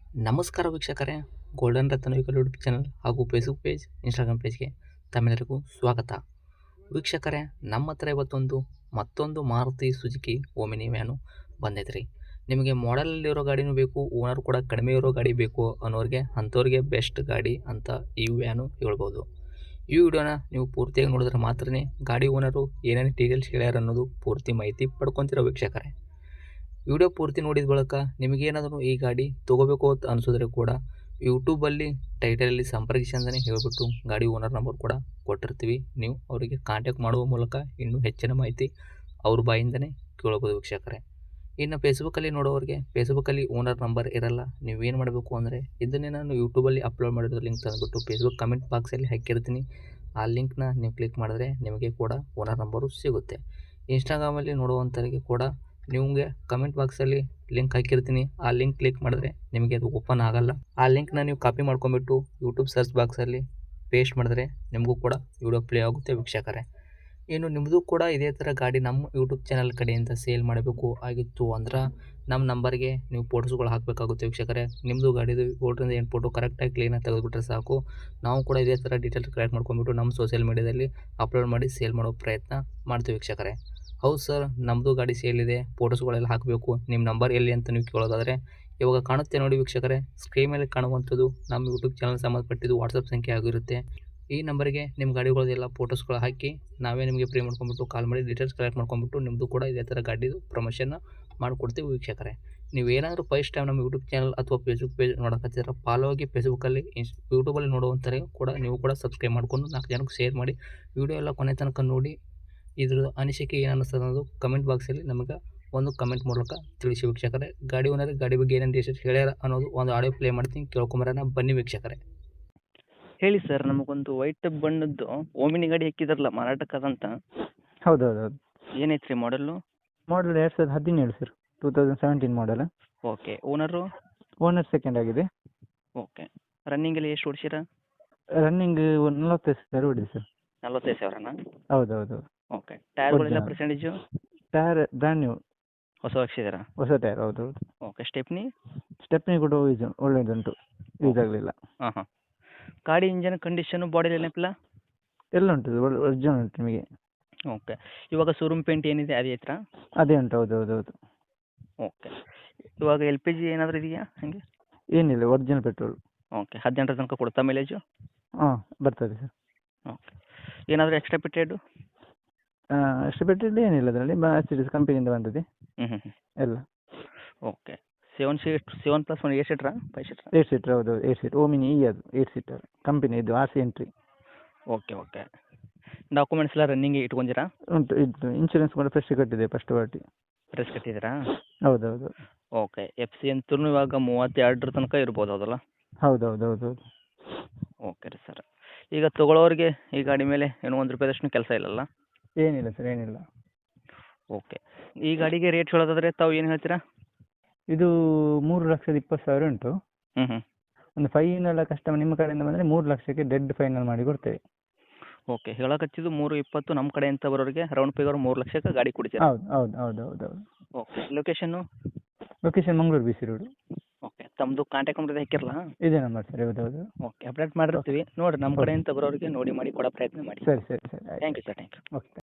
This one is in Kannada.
ನಮಸ್ಕಾರ ವೀಕ್ಷಕರೇ, ಗೋಲ್ಡನ್ ರತ್ನ ವೆಹಿಕಲ್ ಯೂಟ್ಯೂಬ್ ಚಾನಲ್ ಹಾಗೂ ಫೇಸ್ಬುಕ್ ಪೇಜ್, ಇನ್ಸ್ಟಾಗ್ರಾಮ್ ಪೇಜ್ಗೆ ತಮ್ಮೆಲ್ಲರಿಗೂ ಸ್ವಾಗತ. ವೀಕ್ಷಕರೇ, ನಮ್ಮ ಹತ್ರ ಮತ್ತೊಂದು ಮಾರುತಿ ಸುಜುಕಿ ಓಮಿನಿ ವ್ಯಾನು ಬಂದೈತೆ ರೀ. ನಿಮಗೆ ಮಾಡೆಲಲ್ಲಿರೋ ಗಾಡಿನೂ ಬೇಕು, ಓನರ್ ಕೂಡ ಕಡಿಮೆ ಇರೋ ಗಾಡಿ ಬೇಕು ಅನ್ನೋರಿಗೆ ಅಂಥವ್ರಿಗೆ ಬೆಸ್ಟ್ ಗಾಡಿ ಅಂತ ಈ ವ್ಯಾನು ಹೇಳ್ಬೋದು. ಈ ವಿಡಿಯೋನ ನೀವು ಪೂರ್ತಿಯಾಗಿ ನೋಡಿದ್ರೆ ಮಾತ್ರನೇ ಗಾಡಿ ಓನರು ಏನೇನು ಡೀಟೇಲ್ಸ್ ಹೇಳ್ಯಾರ ಅನ್ನೋದು ಪೂರ್ತಿ ಮಾಹಿತಿ ಪಡ್ಕೊತಿರೋ ವೀಕ್ಷಕರೇ. ವಿಡಿಯೋ ಪೂರ್ತಿ ನೋಡಿದ ಬಳಿಕ ನಿಮಗೇನಾದರೂ ಈ ಗಾಡಿ ತೊಗೋಬೇಕು ಅಂತ ಅನಿಸಿದ್ರೆ ಕೂಡ ಯೂಟ್ಯೂಬಲ್ಲಿ ಟೈಟಲಲ್ಲಿ ಸಂಪರ್ಕಿಸಿ ಅಂತಲೇ ಹೇಳಿಬಿಟ್ಟು ಗಾಡಿ ಓನರ್ ನಂಬರ್ ಕೂಡ ಕೊಟ್ಟಿರ್ತೀವಿ. ನೀವು ಅವರಿಗೆ ಕಾಂಟ್ಯಾಕ್ಟ್ ಮಾಡುವ ಮೂಲಕ ಇನ್ನೂ ಹೆಚ್ಚಿನ ಮಾಹಿತಿ ಅವ್ರ ಬಾಯಿಂದನೇ ಕೇಳಬಹುದು ವೀಕ್ಷಕರೇ. ಇನ್ನು ಫೇಸ್ಬುಕ್ಕಲ್ಲಿ ನೋಡೋರಿಗೆ ಫೇಸ್ಬುಕ್ಕಲ್ಲಿ ಓನರ್ ನಂಬರ್ ಇರಲ್ಲ. ನೀವೇನು ಮಾಡಬೇಕು ಅಂದರೆ ಇದನ್ನೇ ನಾನು ಯೂಟ್ಯೂಬಲ್ಲಿ ಅಪ್ಲೋಡ್ ಮಾಡಿರೋ ಲಿಂಕ್ ತಂದುಬಿಟ್ಟು ಫೇಸ್ಬುಕ್ ಕಮೆಂಟ್ ಬಾಕ್ಸಲ್ಲಿ ಹಾಕಿರ್ತೀನಿ. ಆ ಲಿಂಕ್ನ ನೀವು ಕ್ಲಿಕ್ ಮಾಡಿದ್ರೆ ನಿಮಗೆ ಕೂಡ ಓನರ್ ನಂಬರು ಸಿಗುತ್ತೆ. ಇನ್ಸ್ಟಾಗ್ರಾಮಲ್ಲಿ ನೋಡುವಂಥವರಿಗೆ ಕೂಡ ನಿಮಗೆ ಕಮೆಂಟ್ ಬಾಕ್ಸಲ್ಲಿ ಲಿಂಕ್ ಹಾಕಿರ್ತೀನಿ. ಆ ಲಿಂಕ್ ಕ್ಲಿಕ್ ಮಾಡಿದ್ರೆ ನಿಮಗೆ ಅದು ಓಪನ್ ಆಗಲ್ಲ. ಆ ಲಿಂಕ್ನ ನೀವು ಕಾಪಿ ಮಾಡ್ಕೊಂಬಿಟ್ಟು ಯೂಟ್ಯೂಬ್ ಸರ್ಚ್ ಬಾಕ್ಸಲ್ಲಿ ಪೇಸ್ಟ್ ಮಾಡಿದ್ರೆ ನಿಮಗೂ ಕೂಡ ವಿಡಿಯೋ ಪ್ಲೇ ಆಗುತ್ತೆ ವೀಕ್ಷಕರೇ. ಇನ್ನು ನಿಮ್ಮದು ಕೂಡ ಇದೇ ಥರ ಗಾಡಿ ನಮ್ಮ ಯೂಟ್ಯೂಬ್ ಚಾನಲ್ ಕಡೆಯಿಂದ ಸೇಲ್ ಮಾಡಬೇಕು ಆಗಿತ್ತು ಅಂದ್ರೆ ನಮ್ಮ ನಂಬರ್ಗೆ ನೀವು ಫೋಟೋಸ್ಗಳು ಹಾಕಬೇಕಾಗುತ್ತೆ ವೀಕ್ಷಕರೇ. ನಿಮ್ಮದು ಗಾಡಿದು 7 ಫೋಟೋ ಕರೆಕ್ಟಾಗಿ ಕ್ಲೀನಾಗಿ ತೆಗೆದುಬಿಟ್ರೆ ಸಾಕು. ನಾವು ಕೂಡ ಇದೇ ಥರ ಡೀಟೇಲ್ಸ್ ಕಲೆಕ್ಟ್ ಮಾಡ್ಕೊಂಡ್ಬಿಟ್ಟು ನಮ್ಮ ಸೋಷಿಯಲ್ ಮೀಡಿಯಾದಲ್ಲಿ ಅಪ್ಲೋಡ್ ಮಾಡಿ ಸೇಲ್ ಮಾಡೋ ಪ್ರಯತ್ನ ಮಾಡ್ತೀವಿ ವೀಕ್ಷಕರೇ. ಹೌದು ಸರ್, ನಮ್ಮದು ಗಾಡಿ ಸೇಲಿದೆ, ಫೋಟೋಸ್ಗಳೆಲ್ಲ ಹಾಕಬೇಕು, ನಿಮ್ಮ ನಂಬರ್ ಎಲ್ಲಿ ಅಂತ ನೀವು ಕೇಳೋದಾದರೆ ಇವಾಗ ಕಾಣುತ್ತೆ ನೋಡಿ ವೀಕ್ಷಕರೇ, ಸ್ಕ್ರೀನ್ ಮೇಲೆ ಕಾಣುವಂಥದ್ದು ನಮ್ಮ ಯೂಟ್ಯೂಬ್ ಚಾನಲ್ ಸಂಬಂಧಪಟ್ಟಿದ್ದು ವಾಟ್ಸಪ್ ಸಂಖ್ಯೆ ಆಗಿರುತ್ತೆ. ಈ ನಂಬರ್ಗೆ ನಿಮ್ಮ ಗಾಡಿಗಳದೆಲ್ಲ ಫೋಟೋಸ್ಗಳು ಹಾಕಿ ನಾವೇ ನಿಮಗೆ ಫ್ರೀ ಮಾಡ್ಕೊಂಬಿಟ್ಟು ಕಾಲ್ ಮಾಡಿ ಡೀಟೇಲ್ಸ್ ಕಲೆಕ್ಟ್ ಮಾಡ್ಕೊಂಬಿಟ್ಟು ನಿಮ್ಮದು ಕೂಡ ಇದೇ ಥರ ಗಾಡಿದು ಪ್ರಮೋಷನ್ನ ಮಾಡಿಕೊಡ್ತೀವಿ ವೀಕ್ಷಕರೇ. ನೀವೇನಾದರೂ ಫಸ್ಟ್ ಟೈಮ್ ನಮ್ಮ ಯೂಟ್ಯೂಬ್ ಚಾನಲ್ ಅಥವಾ ಫೇಸ್ಬುಕ್ ಪೇಜ್ ನೋಡೋಕತ್ತಿದ್ರೆ ಫಾಲೋ ಆಗಿ ಫೇಸ್ಬುಕ್ಕಲ್ಲಿ ಯೂಟ್ಯೂಬಲ್ಲಿ ನೋಡುವಂಥವ್ರಿಗೆ ಕೂಡ ನೀವು ಕೂಡ ಸಬ್ಸ್ಕ್ರೈಬ್ ಮಾಡಿಕೊಂಡು 4 ಜನಕ್ಕೆ ಶೇರ್ ಮಾಡಿ. ವಿಡಿಯೋ ಎಲ್ಲ ಕೊನೆ ತನಕ ನೋಡಿ ಇದ್ರ ಅನಿಸಿಕೆ ಏನು ಅನ್ನಿಸ್ತದೆ ಅನ್ನೋದು ಕಮೆಂಟ್ ಬಾಕ್ಸಲ್ಲಿ ನಮಗೆ ಒಂದು ಕಮೆಂಟ್ ಮೂಲಕ ತಿಳಿಸಿ ವೀಕ್ಷಕರೇ. ಗಾಡಿ ಓನರ್ ಗಾಡಿ ಬಗ್ಗೆ ಏನೇನು ಡೀಟೇಲ್ಸ್ ಹೇಳ್ಯಾರ ಅನ್ನೋದು ಒಂದು ಆಡಿಯೋ ಪ್ಲೇ ಮಾಡ್ತೀನಿ, ಕೇಳ್ಕೊಂಬರೋಣ ಬನ್ನಿ ವೀಕ್ಷಕರೇ. ಹೇಳಿ ಸರ್, ನಮಗೊಂದು ವೈಟ್ ಬಣ್ಣದ್ದು ಓಮಿನಿ ಗಾಡಿ ಹಾಕಿದ್ರಲ್ಲ ಮಾರಾಟಕ್ಕದಂತ, ಹೌದು. ಏನೈತೆ ರೀ model? Model 2017 sir, 2017 model. Okay. Owner? Owner second ಆಗಿದೆ. ಓಕೆ. ರನ್ನಿಂಗಲ್ಲಿ ಎಷ್ಟು ಓಡಿಸಿರ? ರನ್ನಿಂಗ್ 45 ಸಾವಿರ ಹೊಡಿದೆ ಸರ್. 45,000ನಾ? ಹೌದು. ಓಕೆ. ಟೈರ್ಗಳೆಲ್ಲ Original. Percentage? Tyre brand new, ಹೊಸ ಹಾಕ್ಸಿದ್ದೀರಾ? ಹೊಸ ಟೈರ್. ಹೌದು. ಓಕೆ. ಸ್ಟೆಪ್ನಿ? ಸ್ಟೆಪ್ನಿ ಕೂಡ ಒಳ್ಳೆದುಂಟು, ಯೂಸ್ ಆಗಲಿಲ್ಲ. ಹಾಂ. ಗಾಡಿ ಇಂಜನ್ ಕಂಡೀಷನು ಬಾಡಿ ನೆನಪಿಲ್ಲ? ಎಲ್ಲ ಉಂಟು, ಒರಿಜಿನಲ್ ಉಂಟು ನಿಮಗೆ. ಓಕೆ. ಇವಾಗ ಶೋರೂಮ್ ಪೇಂಟ್ ಏನಿದೆ ಅದೇ ಐತ್ರಾ? ಅದೇ ಉಂಟು. ಹೌದು. ಓಕೆ. ಇವಾಗ LPG ಏನಾದರೂ ಇದೆಯಾ ಹಾಗೆ? ಏನಿಲ್ಲ, ಒರಿಜಿನಲ್ ಪೆಟ್ರೋಲ್. ಓಕೆ. 18 ತನಕ ಕೊಡ್ತಾ ಮೈಲೇಜು? ಹಾಂ, ಬರ್ತದೆ ಸರ್. ಓಕೆ. ಏನಾದರೂ ಎಕ್ಸ್ಟ್ರಾ ಫಿಟೆಡು? ಅಷ್ಟು ಪೆಟ್ರೋಲ್ ಏನಿಲ್ಲ ಅದರಲ್ಲಿ, Mercedes ಕಂಪನಿಯಿಂದ ಬಂದದೆ ಹ್ಞೂ. ಎಲ್ಲ. ಓಕೆ. 7+1 8 ಸೀಟ್ರಾ 5 ಸೀಟ್ರಾ? 8 ಸೀಟರ್. ಹೌದು, 8 ಸೀಟ್. ಓಮಿನಿ ಅದು 8 ಸೀಟರ್ ಕಂಪನಿ, ಇದು RC ಎಂಟ್ರಿ. ಓಕೆ. ಡಾಕ್ಯುಮೆಂಟ್ಸ್ ಎಲ್ಲ ರನ್ನಿಂಗ್ ಇಟ್ಕೊಂಡಿರಾ? ಉಂಟು. ಇನ್ಶೂರೆನ್ಸ್ ಕೂಡ ಫ್ರೆಶ್ ಕಟ್ಟಿದೆ, ಫಸ್ಟ್ ಪಾರ್ಟಿ. ಪ್ರೆಸ್ ಕಟ್ಟಿದ್ದೀರಾ? ಹೌದು. ಓಕೆ. FC ಅಂತೂ ಇವಾಗ 32 ತನಕ ಇರ್ಬೋದು, ಹೌದಲ್ಲ? ಹೌದು. ಓಕೆ ರೀ ಸರ್. ಈಗ ತೊಗೊಳೋರಿಗೆ ಈ ಗಾಡಿ ಮೇಲೆ ಏನೋ ₹1 ಕೆಲಸ ಇಲ್ಲಲ್ಲ? ಏನಿಲ್ಲ ಸರ್, ಏನಿಲ್ಲ. ಓಕೆ. ಈ ಗಾಡಿಗೆ ರೇಟ್ ಹೇಳೋದಾದ್ರೆ ತಾವು ಏನು ಹೇಳ್ತೀರಾ? ಇದು 3,20,000 ಉಂಟು. ಹ್ಞೂ. ಒಂದು ಫೈನಲ್ ಕಸ್ಟಮರ್ ನಿಮ್ಮ ಕಡೆಯಿಂದ ಬಂದರೆ 3 ಲಕ್ಷಕ್ಕೆ ಡೆಡ್ ಫೈನಲ್ ಮಾಡಿ ಕೊಡ್ತೇವೆ. ಓಕೆ. ಹೇಳಕತ್ತಿದ್ದು 320, ನಮ್ಮ ಕಡೆಯಿಂದ ಬರೋರಿಗೆ ರೌಂಡ್ ಫಿಗರ್ 3 ಲಕ್ಷಕ್ಕೆ ಗಾಡಿ ಕೊಡ್ತೀರಾ? ಹೌದು. Okay. Location? Location Mangaluru BC road. Okay. ತಮ್ಮದು ಕಾಂಟ್ಯಾಕ್ಟ್ ನಂಬರ್ ಹಾಕಿರಲ್ಲ? ಇದೇ ನಂಬರ್ ಸರ್. ಹೌದು. ಓಕೆ. ಅಪ್ಡೇಟ್ ಮಾಡಿರ್ತೀವಿ ನೋಡಿ, ನಮ್ಮ ಕಡೆಯಿಂದ ಬರೋರಿಗೆ ನೋಡಿ ಮಾಡಿ ಕೊಡೋ ಪ್ರಯತ್ನ ಮಾಡಿ. ಸರಿ. Thank you sir. ಓಕೆ.